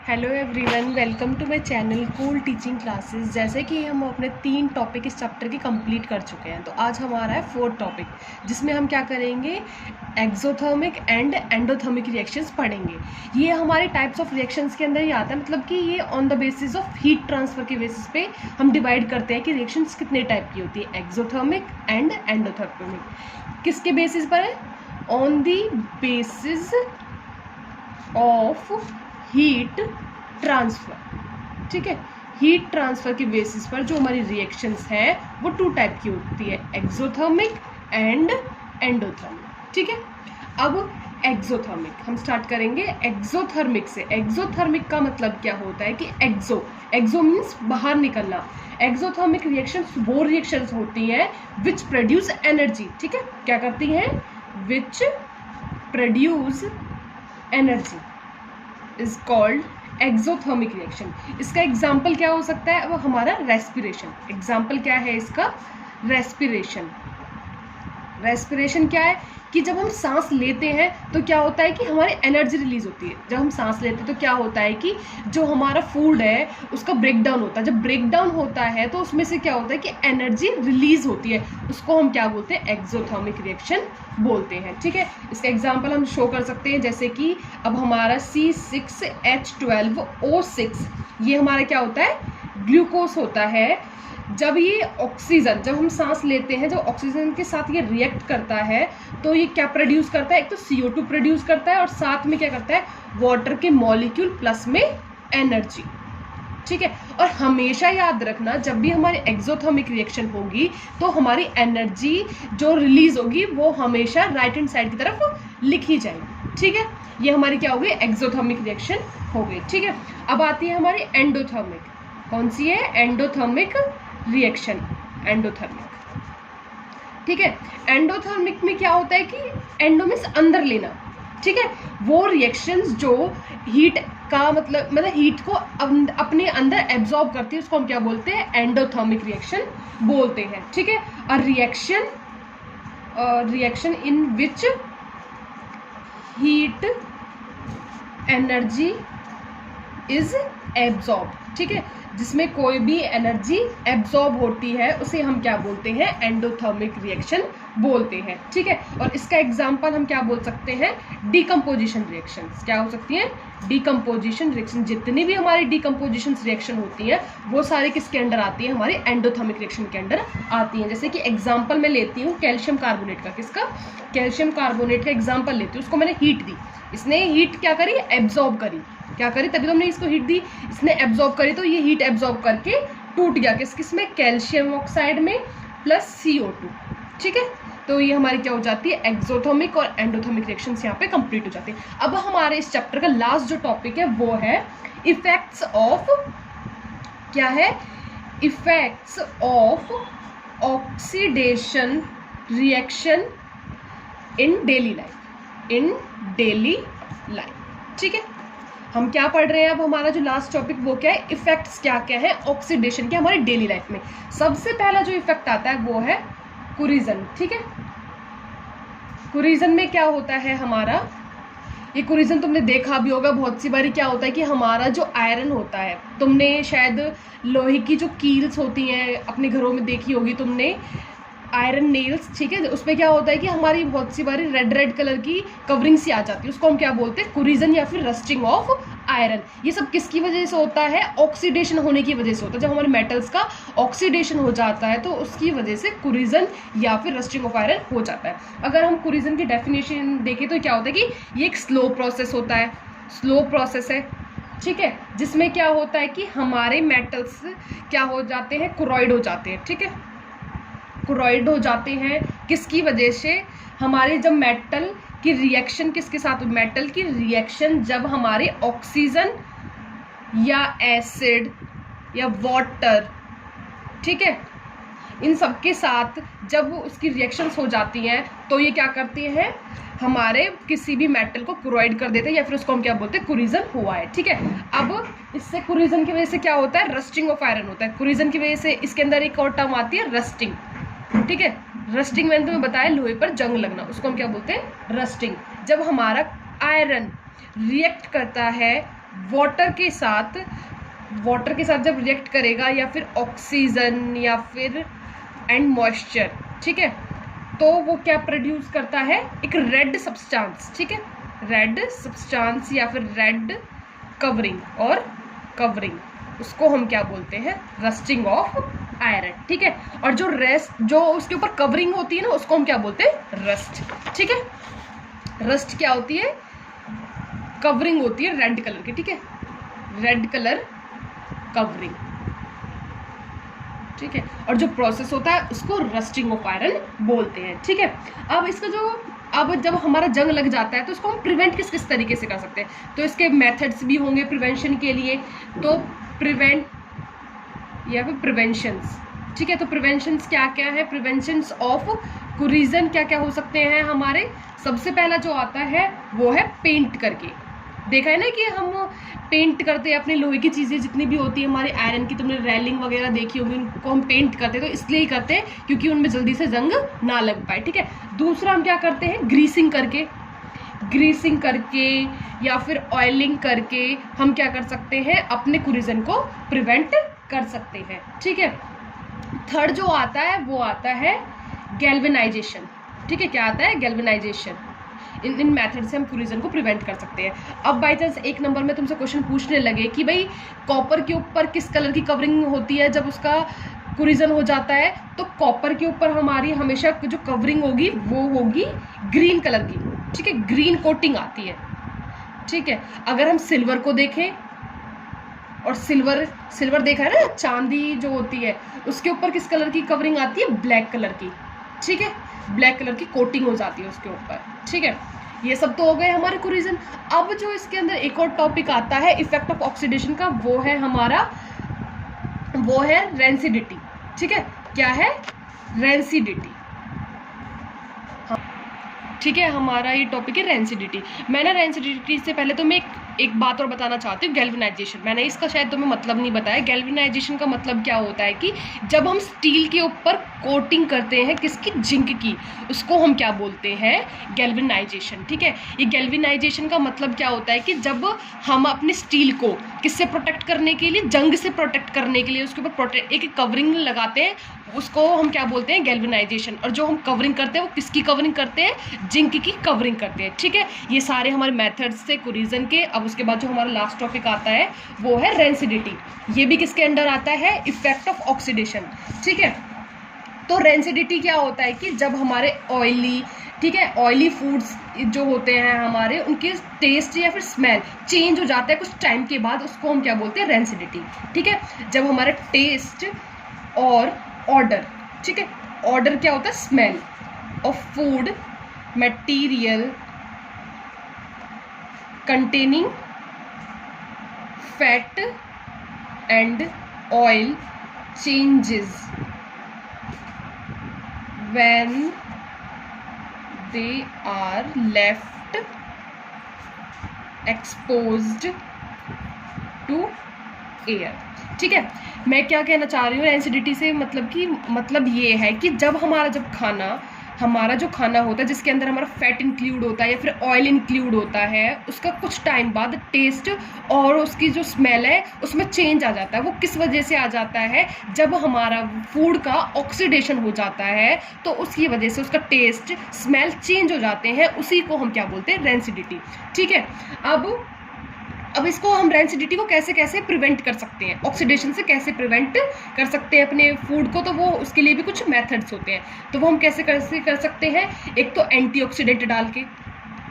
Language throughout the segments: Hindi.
Hello everyone, welcome to my channel cool teaching classes. जैसे कि हम अपने 3 टॉपिक इस चैप्टर के कंप्लीट कर चुके हैं, तो आज हमारा है 4th टॉपिक, जिसमें हम क्या करेंगे, एक्सोथर्मिक एंड एंडोथर्मिक रिएक्शंस पढ़ेंगे। ये हमारे टाइप्स ऑफ रिएक्शंस के अंदर ही आता है, मतलब कि ये on the basis of heat transfer के बेसिस पे हम डिवाइड करते हैं कि रिएक्शंस कितने टाइप की होती है, एक्सोथर्मिक एंड एंडोथर्मिक। किसके बेसिस पर है? On the basis of heat transfer. ठीक है, हीट ट्रांसफर के बेसिस पर जो हमारी रिएक्शंस है वो 2 टाइप की होती है, एक्सोथर्मिक एंड एंडोथर्मिक। ठीक है, अब एक्सोथर्मिक हम स्टार्ट करेंगे एक्सोथर्मिक से। एक्सोथर्मिक का मतलब क्या होता है कि एक्सो मीन्स बाहर निकलना। एक्सोथर्मिक रिएक्शंस वो रिएक्शंस होती हैं विच प्रोड्यूस एनर्जी। ठीक है, क्या करती हैं? Which produce energy is called exothermic reaction. इसका एग्जाम्पल क्या हो सकता है? वो हमारा रेस्पिरेशन। एग्जाम्पल क्या है इसका? रेस्पिरेशन। रेस्पिरेशन क्या है कि जब हम सांस लेते हैं तो क्या होता है कि हमारी एनर्जी रिलीज होती है। जब हम सांस लेते हैं तो क्या होता है कि जो हमारा फूड है उसका ब्रेक डाउन होता है। जब ब्रेक डाउन होता है तो उसमें से क्या होता है कि एनर्जी रिलीज होती है, उसको हम क्या बोलते हैं? एक्सोथर्मिक रिएक्शन बोलते हैं। ठीक है, इसका एग्जाम्पल हम शो कर सकते हैं, जैसे कि अब हमारा C6H12O6 ये हमारा क्या होता है? ग्लूकोज होता है। जब ये ऑक्सीजन, जब हम सांस लेते हैं, जब ऑक्सीजन के साथ ये रिएक्ट करता है तो ये क्या प्रोड्यूस करता है? एक तो CO2 प्रोड्यूस करता है और साथ में क्या करता है? वाटर के मॉलिक्यूल प्लस में एनर्जी। ठीक है, और हमेशा याद रखना जब भी हमारी एक्सोथर्मिक रिएक्शन होगी तो हमारी एनर्जी जो रिलीज होगी वो हमेशा राइट हैंड साइड की तरफ लिखी जाएगी। ठीक है, ये हमारी क्या हो गई? एक्सोथर्मिक रिएक्शन हो गई। ठीक है, अब आती है हमारी एंडोथर्मिक। कौन सी है? Endothermic reaction. एंडोथर्मिक। ठीक है, एंडोथर्मिक में क्या होता है कि एंडो मीन्स अंदर लेना। ठीक है, वो रिएक्शंस जो हीट का मतलब हीट को अपने अंदर एब्जॉर्ब करती है उसको हम क्या बोलते हैं? एंडोथर्मिक रिएक्शन बोलते हैं। ठीक है, और reaction in which heat energy is absorb. ठीक है, जिसमें कोई भी एनर्जी एब्जॉर्ब होती है उसे हम क्या बोलते हैं? एंडोथर्मिक रिएक्शन बोलते हैं। ठीक है, और इसका एग्जांपल हम क्या बोल सकते हैं? Decomposition reactions. क्या हो सकती हैं? Decomposition reaction. जितनी भी हमारी डिकम्पोजिशन रिएक्शन होती हैं वो सारे किसके अंडर आती है? हमारी एंडोथर्मिक रिएक्शन के अंडर आती हैं। जैसे कि एग्जाम्पल मैं लेती हूँ कैल्शियम कार्बोनेट का। किसका? कैल्शियम कार्बोनेट का एग्जाम्पल लेती हूँ। उसको मैंने हीट दी, इसने हीट क्या करी? एब्जॉर्ब करी। क्या करी? तभी तो हमने इसको हीट दी, इसने एब्जॉर्ब करी, तो ये हीट एब्जॉर्ब करके टूट गया। किस में? कैल्शियम ऑक्साइड में प्लस CO2। ठीक है, तो ये हमारी क्या हो जाती है? एक्सोथर्मिक और एंडोथर्मिक रिएक्शंस यहाँ पे कंप्लीट हो जाती है। अब हमारे इस चैप्टर का लास्ट जो टॉपिक है वो है इफेक्ट्स ऑफ, क्या है? Effects of oxidation reaction in daily life. In daily life. ठीक है, हम क्या पढ़ रहे हैं अब? हमारा जो लास्ट टॉपिक वो क्या है? इफेक्ट्स क्या क्या है ऑक्सीडेशन के हमारी डेली लाइफ में। सबसे पहला जो इफेक्ट आता है वो है कोरिजन। ठीक है, कोरिजन में क्या होता है हमारा? ये कोरिजन तुमने देखा भी होगा बहुत सी बारी। क्या होता है कि हमारा जो आयरन होता है, तुमने शायद लोहे की जो कील्स होती हैं अपने घरों में देखी होगी तुमने, आयरन नेल्स। ठीक है, उसमें क्या होता है कि हमारी बहुत सी बारी रेड कलर की कवरिंग सी आ जाती है, उसको हम क्या बोलते हैं? कोरिजन या फिर रस्टिंग ऑफ आयरन। ये सब किसकी वजह से होता है? ऑक्सीडेशन होने की वजह से होता है। जब हमारे मेटल्स का ऑक्सीडेशन हो जाता है तो उसकी वजह से कोरिजन या फिर रस्टिंग ऑफ आयरन हो जाता है। अगर हम कोरिजन की डेफिनेशन देखें तो क्या होता है कि ये एक स्लो प्रोसेस होता है। स्लो प्रोसेस है। ठीक है, जिसमें क्या होता है कि हमारे मेटल्स क्या हो जाते हैं? कोरॉइड हो जाते हैं। ठीक है, कोरॉइड हो जाते हैं किसकी वजह से? हमारे जब मेटल की रिएक्शन किसके साथ? मेटल की रिएक्शन जब हमारे ऑक्सीजन या एसिड या वाटर, ठीक है, इन सब के साथ जब उसकी रिएक्शंस हो जाती हैं तो ये क्या करती हैं? हमारे किसी भी मेटल को कोरॉइड कर देते हैं, या फिर उसको हम क्या बोलते हैं? कोरिजन हुआ है। ठीक है, अब इससे कोरिजन की वजह से क्या होता है? रस्टिंग ऑफ आयरन होता है। कोरिजन की वजह से इसके अंदर एक और टर्म आती है रस्टिंग। ठीक है, रस्टिंग मैंने तुम्हें बताया लोहे पर जंग लगना, उसको हम क्या बोलते हैं? रस्टिंग। जब हमारा आयरन रिएक्ट करता है वाटर के साथ जब रिएक्ट करेगा, या फिर ऑक्सीजन या फिर एंड मॉइस्चर, ठीक है, तो वो क्या प्रोड्यूस करता है, एक रेड सब्सटेंस, ठीक है, रेड सब्सटेंस या फिर रेड कवरिंग, उसको हम क्या बोलते हैं, रस्टिंग ऑफ आयरन, ठीक है। और जो उसके ऊपर कवरिंग होती है ना, उसको हम क्या बोलते हैं, रस्ट, ठीक है। रस्ट क्या होती है, कवरिंग होती है रेड कलर की, ठीक है, रेड कलर कवरिंग, ठीक है। और जो प्रोसेस होता है उसको रस्टिंग ऑफ आयरन बोलते हैं, ठीक है। अब जब हमारा जंग लग जाता है तो उसको हम प्रिवेंट किस तरीके से कर सकते हैं, तो इसके मेथड्स भी होंगे प्रिवेंशन के लिए। तो प्रिवेंट या फिर प्रिवेंशंस, ठीक है। तो प्रिवेंशंस क्या क्या है, प्रिवेंशंस ऑफ कुरीजन क्या क्या हो सकते हैं हमारे। सबसे पहला जो आता है वो है पेंट करके। देखा है ना कि हम पेंट करते हैं अपनी लोहे की चीज़ें जितनी भी होती है हमारी, आयरन की तुमने रेलिंग वगैरह देखी होगी, उनको हम पेंट करते हैं, तो इसलिए ही करते हैं क्योंकि उनमें जल्दी से जंग ना लग पाए, ठीक है। दूसरा हम क्या करते हैं, ग्रीसिंग करके या फिर ऑयलिंग करके हम क्या कर सकते हैं, अपने कुरीजन को प्रिवेंट कर सकते हैं, ठीक है। थर्ड जो आता है वो आता है गैल्वेनाइजेशन, ठीक है। क्या आता है, गैल्वेनाइजेशन। इन मेथड से हम कुरीजन को प्रिवेंट कर सकते हैं। अब बाई चांस एक नंबर में तुमसे क्वेश्चन पूछने लगे कि भाई कॉपर के ऊपर किस कलर की कवरिंग होती है जब उसका कुरीजन हो जाता है, तो कॉपर के ऊपर हमारी हमेशा जो कवरिंग होगी वो होगी ग्रीन कलर की, ठीक है, ग्रीन कोटिंग आती है, ठीक है। अगर हम सिल्वर को देखें, और सिल्वर देखा है ना, चांदी जो होती है उसके ऊपर किस कलर की कवरिंग आती है, ब्लैक कलर की, ठीक है, ब्लैक कलर की कोटिंग हो जाती है उसके ऊपर, ठीक है। ये सब तो हो गए हमारे कुरीजन। अब जो इसके अंदर एक और टॉपिक आता है इफेक्ट ऑफ ऑक्सीडेशन का, वो है रेंसिडिटी, ठीक है। क्या है, रेंसिडिटी, ठीक है, हमारा ये टॉपिक है रेंसिडिटी। मैंने रेंसिडिटी से पहले तो मैं एक बात और बताना चाहती हूँ, गैल्वेनाइजेशन। मैंने इसका शायद तुम्हें मतलब नहीं बताया। गैल्वेनाइजेशन का मतलब क्या होता है कि जब हम स्टील के ऊपर कोटिंग करते हैं किसकी, जिंक की, उसको हम क्या बोलते हैं, गैल्वेनाइजेशन, ठीक है। ये गैल्वेनाइजेशन का मतलब क्या होता है कि जब हम अपने स्टील को किससे प्रोटेक्ट करने के लिए, जंग से प्रोटेक्ट करने के लिए उसके ऊपर एक कवरिंग लगाते हैं, उसको हम क्या बोलते हैं, गैल्वेनाइजेशन। और जो हम कवरिंग करते हैं वो किसकी कवरिंग करते हैं, जिंक की कवरिंग करते हैं, ठीक है। ये सारे हमारे मेथड्स से कुरीजन के। अब उसके बाद जो हमारा लास्ट टॉपिक आता है वो है रेंसिडिटी। ये भी किसके अंडर आता है, इफेक्ट ऑफ ऑक्सीडेशन, ठीक है। तो रेंसिडिटी क्या होता है कि जब हमारे ऑयली, ठीक है, ऑयली फूड्स जो होते हैं हमारे, उनके टेस्ट या फिर स्मेल चेंज हो जाता है कुछ टाइम के बाद, उसको हम क्या बोलते हैं, रेंसिडिटी, ठीक है। जब हमारे टेस्ट और ऑर्डर, ठीक है, ऑर्डर क्या होता है, smell of food material containing fat and oil changes when they are left exposed to air, ठीक है। मैं क्या कहना चाह रही हूँ रेंसिडिटी से, मतलब ये है कि जब हमारा जो खाना होता है जिसके अंदर हमारा फैट इंक्लूड होता है या फिर ऑयल इंक्लूड होता है, उसका कुछ टाइम बाद टेस्ट और उसकी जो स्मेल है उसमें चेंज आ जाता है। वो किस वजह से आ जाता है, जब हमारा फूड का ऑक्सीडेशन हो जाता है तो उसकी वजह से उसका टेस्ट स्मेल चेंज हो जाते हैं, उसी को हम क्या बोलते हैं, रेंसिडिटी, ठीक है। अब इसको हम रेंसिडिटी को कैसे कैसे प्रिवेंट कर सकते हैं, ऑक्सीडेशन से कैसे प्रिवेंट कर सकते हैं अपने फूड को, तो वो उसके लिए भी कुछ मेथड्स होते हैं। तो वो हम कैसे कर सकते हैं, एक तो एंटीऑक्सीडेंट डाल के,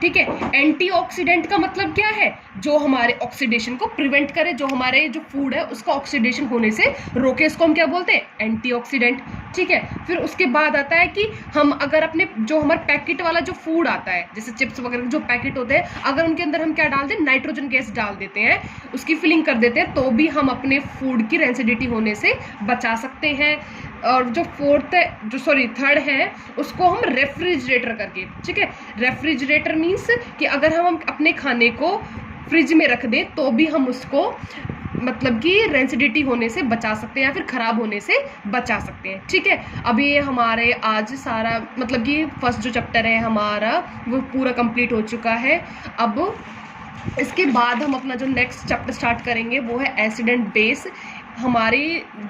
ठीक है। एंटीऑक्सीडेंट का मतलब क्या है, जो हमारे ऑक्सीडेशन को प्रिवेंट करे, जो हमारे जो फूड है उसका ऑक्सीडेशन होने से रोके, इसको हम क्या बोलते हैं, एंटीऑक्सीडेंट, ठीक है। फिर उसके बाद आता है कि हम अगर अपने जो हमारा पैकेट वाला जो फूड आता है, जैसे चिप्स वगैरह जो पैकेट होते हैं, अगर उनके अंदर हम क्या डाल दें, नाइट्रोजन गैस डाल देते हैं, उसकी फिलिंग कर देते हैं, तो भी हम अपने फूड की रेंसिडिटी होने से बचा सकते हैं। और जो थर्ड है उसको हम रेफ्रिजरेटर करके, ठीक है। रेफ्रिजरेटर मीन्स कि अगर हम अपने खाने को फ्रिज में रख दें तो भी हम उसको मतलब कि रेंसिडिटी होने से बचा सकते हैं या फिर ख़राब होने से बचा सकते हैं, ठीक है। अभी ये हमारे आज सारा मतलब कि फर्स्ट जो चैप्टर है हमारा वो पूरा कंप्लीट हो चुका है। अब इसके बाद हम अपना जो नेक्स्ट चैप्टर स्टार्ट करेंगे वो है एसिड एंड बेस। हमारे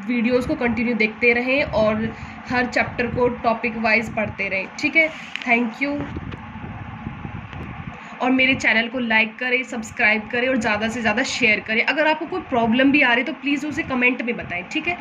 वीडियोस को कंटिन्यू देखते रहें और हर चैप्टर को टॉपिक वाइज पढ़ते रहें, ठीक है। Thank you. और मेरे चैनल को लाइक करें, सब्सक्राइब करें और ज़्यादा से ज़्यादा शेयर करें। अगर आपको कोई प्रॉब्लम भी आ रही है तो प्लीज़ उसे कमेंट में बताएं, ठीक है।